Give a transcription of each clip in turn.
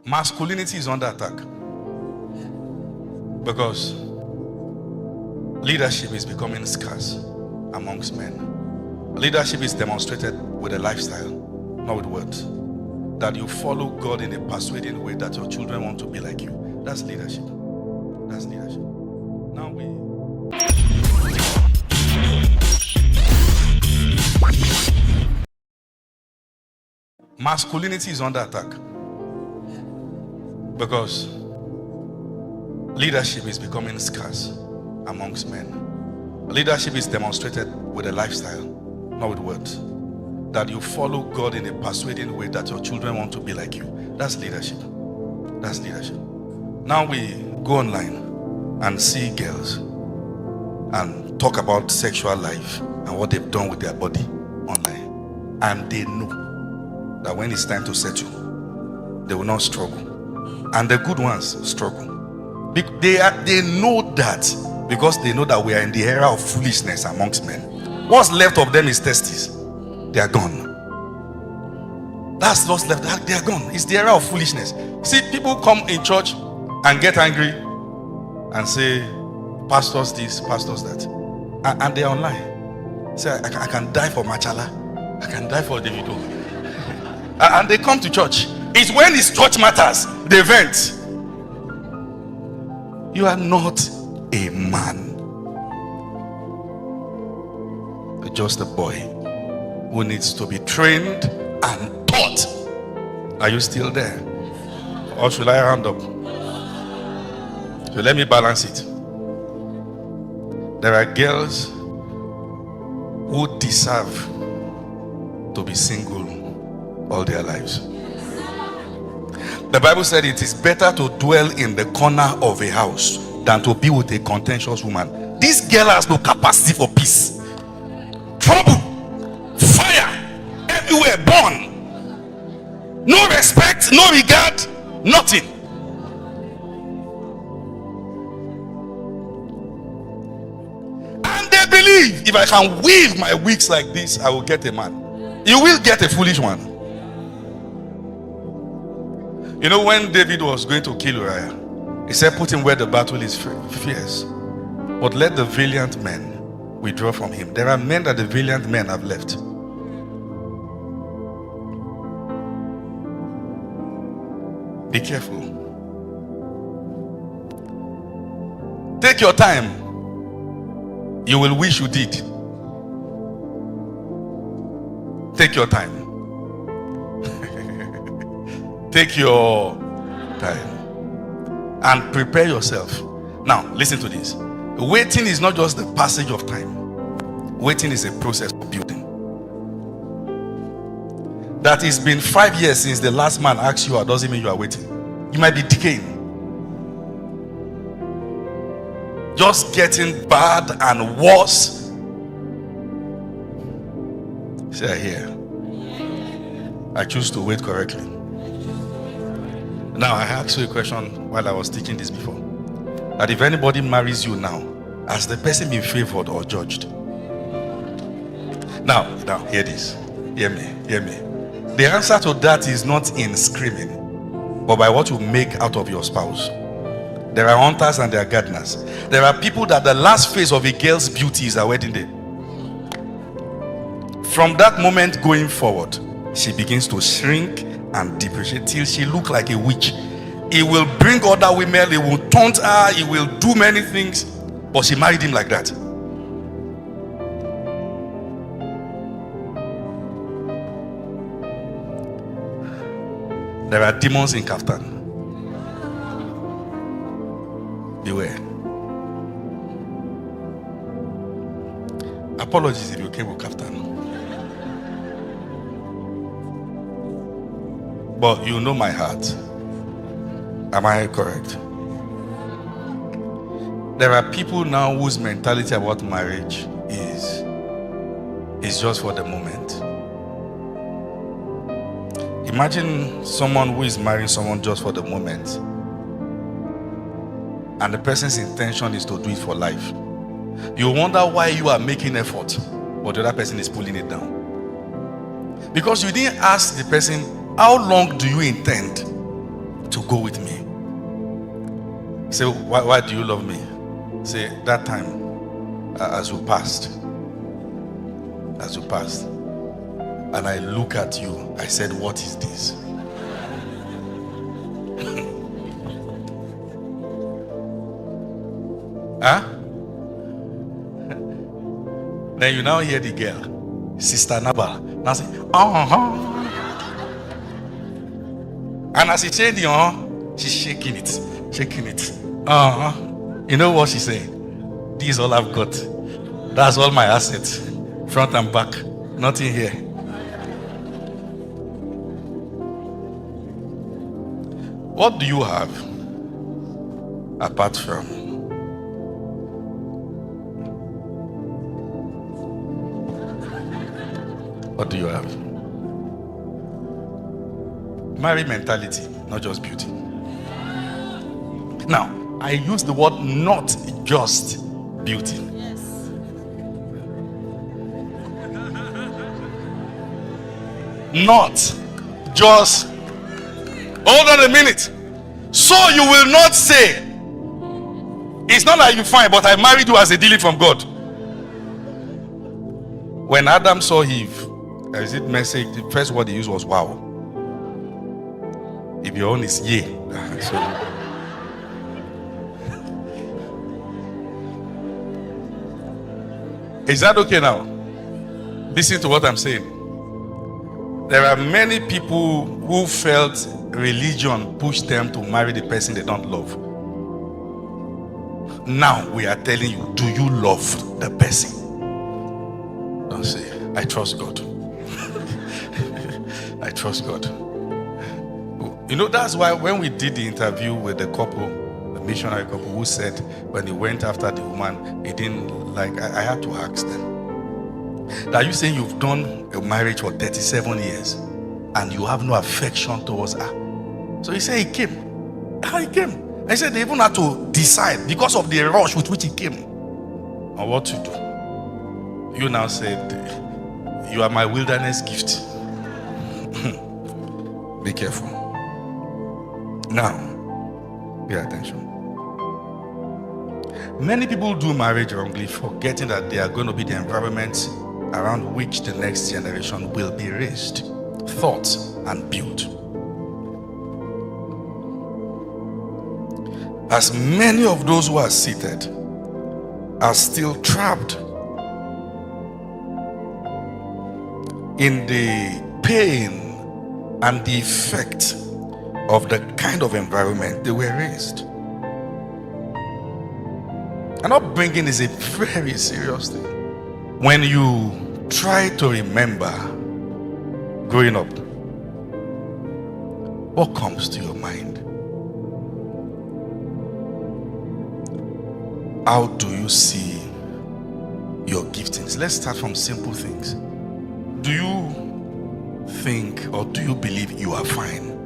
Masculinity is under attack because leadership is becoming scarce amongst men. Leadership is demonstrated with a lifestyle, not with words. That you follow God in a persuading way that your children want to be like you. That's leadership. That's leadership. Now masculinity is under attack because leadership is becoming scarce amongst men. Leadership is demonstrated with a lifestyle, not with words. That you follow God in a persuading way that your children want to be like you. That's leadership. That's leadership. Now we go online and see girls and talk about sexual life and what they've done with their body online. And they know that when it's time to settle, they will not struggle. And the good ones struggle. They know that because they know that we are in the era of foolishness amongst men. What's left of them is testes. They are gone. That's what's left. They are gone. It's the era of foolishness. See, people come in church and get angry and say, pastors this, pastors that. And they are online. Say, I can die for Machala. I can die for Davido. And they come to church. It's when it's church matters, they vent. You are not a man. You're just a boy who needs to be trained and taught. Are you still there? Or should I round up? So let me balance it. There are girls who deserve to be single all their lives. The Bible said it is better to dwell in the corner of a house than to be with a contentious woman. This girl has no capacity for peace. Trouble, fire, everywhere, born. No respect, no regard, nothing. And they believe if I can weave my wigs like this, I will get a man. You will get a foolish one. You know, when David was going to kill Uriah, he said, put him where the battle is fierce, but let the valiant men withdraw from him. There are men that the valiant men have left. Be careful. Take your time. You will wish you did. Take your time. Take your time and prepare yourself. Now, listen to this. Waiting is not just the passage of time. Waiting is a process of building. That it's been 5 years since the last man asked you out doesn't mean you are waiting. You might be decaying. Just getting bad and worse. Say here. I choose to wait correctly. Now I asked you a question while I was teaching this before. That if anybody marries you now, has the person been favored or judged? Now hear this. Hear me. The answer to that is not in screaming, but by what you make out of your spouse. There are hunters and there are gardeners. There are people that the last phase of a girl's beauty is her wedding day. From that moment going forward, she begins to shrink and depreciate till she look like a witch. He will bring other women, he will taunt her, he will do many things, but she married him like that. There are demons in Kaftan. Beware. Apologies if you came with Kaftan. But you know my heart. Am I correct? There are people now whose mentality about marriage is just for the moment. Imagine someone who is marrying someone just for the moment, and the person's intention is to do it for life. You wonder why you are making effort, but the other person is pulling it down. Because you didn't ask the person, how long do you intend to go with me. Say, why do you love me? Say, that time, as you passed, and I look at you, I said, what is this? Huh? Then you now hear the girl, Sister Nabal, now say, and as she said, she's shaking it. You know what she's saying? This is all I've got. That's all my assets, front and back, nothing here. What do you have apart from? What do you have? Married mentality, not just beauty. Now, I use the word not just beauty. Yes. Not just. Hold on a minute. So you will not say, it's not like you find, but I married you as a deal from God. When Adam saw Eve, as it message, the first word he used was wow. If your own is yea. Is that okay now? Listen to what I'm saying. There are many people who felt religion pushed them to marry the person they don't love. Now we are telling you, do you love the person? Don't say, I trust God. I trust God. You know, that's why when we did the interview with the couple, the missionary couple, who said when he went after the woman, he didn't like, I had to ask them, are you saying you've done a marriage for 37 years and you have no affection towards her? So he said he came. How he came? I said they even had to decide because of the rush with which he came on what to do. You now said, you are my wilderness gift. Be careful. Now, pay attention. Many people do marriage wrongly, forgetting that they are going to be the environment around which the next generation will be raised, taught, and built. As many of those who are seated are still trapped in the pain and the effect of the kind of environment they were raised. And upbringing is a very serious thing. When you try to remember growing up, what comes to your mind? How do you see your giftings? Let's start from simple things. Do you think or do you believe you are fine?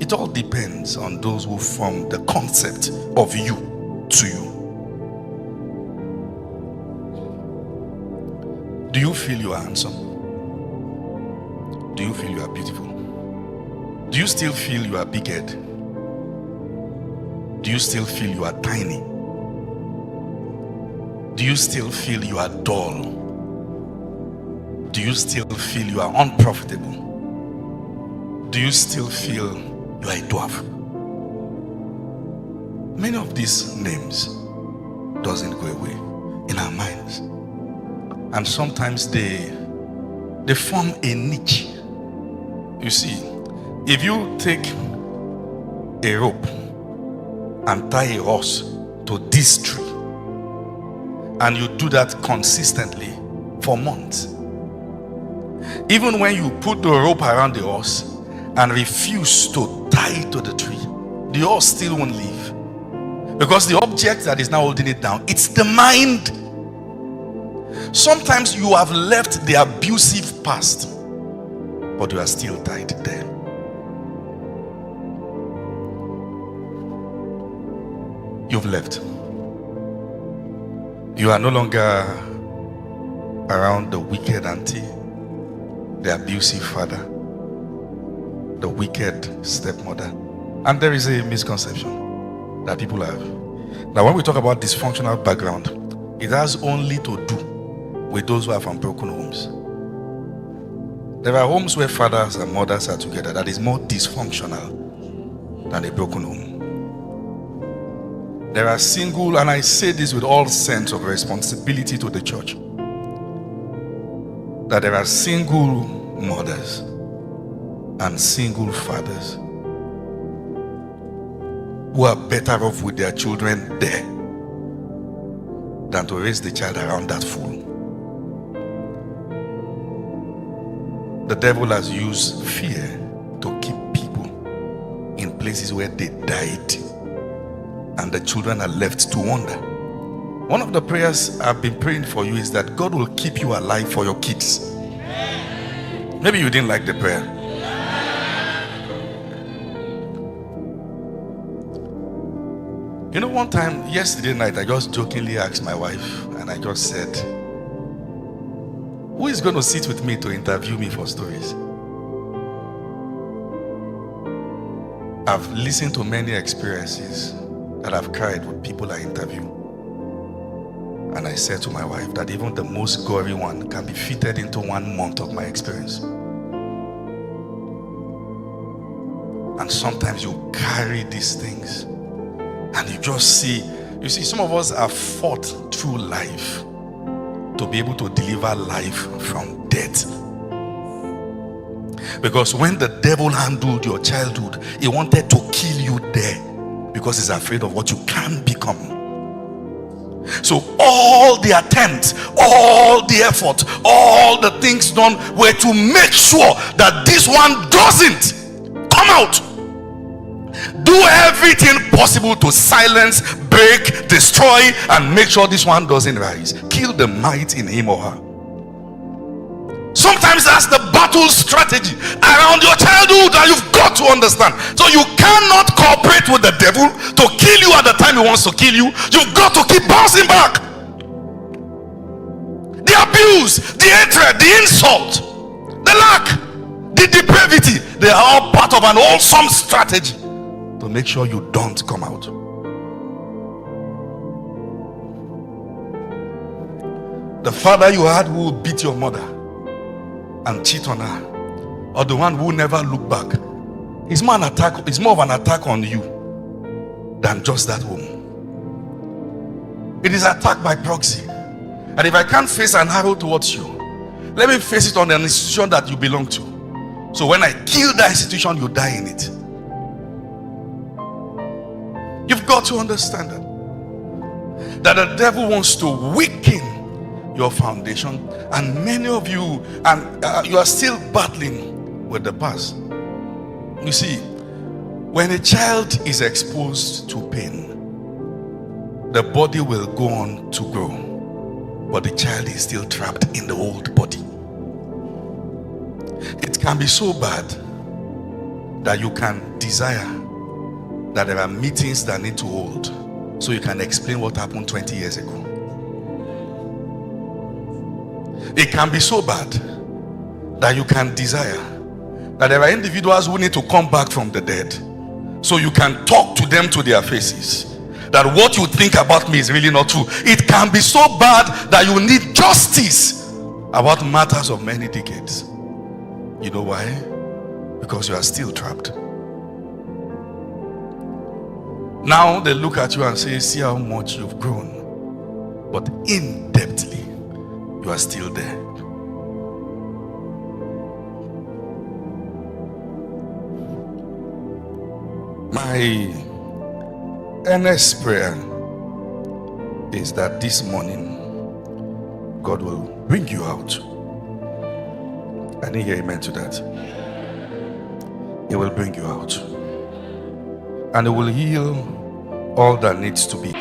It all depends on those who form the concept of you to you. Do you feel you are handsome? Do you feel you are beautiful? Do you still feel you are big-head? Do you still feel you are tiny? Do you still feel you are dull? Do you still feel you are unprofitable? Do you still feel you are a dwarf? Many of these names doesn't go away in our minds. And sometimes they form a niche. You see, if you take a rope and tie a horse to this tree, and you do that consistently for months, even when you put the rope around the horse and refuse to tie it to the tree, the horse still won't leave, because the object that is now holding it down, it's the mind. Sometimes you have left the abusive past, but you are still tied there. You've left. You are no longer around the wicked auntie, the abusive father, the wicked stepmother. And there is a misconception that people have. Now, when we talk about dysfunctional background, it has only to do with those who are from broken homes. There are homes where fathers and mothers are together that is more dysfunctional than a broken home. There are single, and I say this with all sense of responsibility to the church, that there are single mothers and single fathers who are better off with their children there than to raise the child around that fool. The devil has used fear to keep people in places where they died, and the children are left to wonder. One of the prayers I've been praying for you is that God will keep you alive for your kids. Maybe you didn't like the prayer. You know, one time, yesterday night, I just jokingly asked my wife, and I just said, who is going to sit with me to interview me for stories? I've listened to many experiences that I've cried with people I interview. And I said to my wife that even the most gory one can be fitted into 1 month of my experience. And sometimes you carry these things and you just see, some of us have fought through life to be able to deliver life from death. Because when the devil handled your childhood, he wanted to kill you there because he's afraid of what you can become. So all the attempts, all the effort, all the things done were to make sure that this one doesn't come out. Do everything possible to silence, break, destroy, and make sure this one doesn't rise. Kill the might in him or her. Sometimes that's the battle strategy around your childhood that you've got to understand. So you cannot cooperate with the devil to kill you at the time he wants to kill you. You've got to keep bouncing back. The abuse, the hatred, the insult, the lack, the depravity, they are all part of an awesome strategy to make sure you don't come out. The father you had who beat your mother and cheat on her, or the one who never looked back, is more of an attack on you than just that woman. It is attack by proxy. And if I can't face an arrow towards you, let me face it on an institution that you belong to. So when I kill that institution, you die in it. You've got to understand that the devil wants to weaken your foundation, and many of you, you are still battling with the past. You see, when a child is exposed to pain, the body will go on to grow, but the child is still trapped in the old body. It can be so bad that you can desire that there are meetings that need to hold so you can explain what happened 20 years ago. It can be so bad that you can desire that there are individuals who need to come back from the dead so you can talk to them to their faces that what you think about me is really not true. It can be so bad that you need justice about matters of many decades. You know why? Because you are still trapped. Now they look at you and say, see how much you've grown, but in-depthly you are still there. My earnest prayer is that this morning God will bring you out. I didn't hear amen to that. He will bring you out, and He will heal all that needs to be.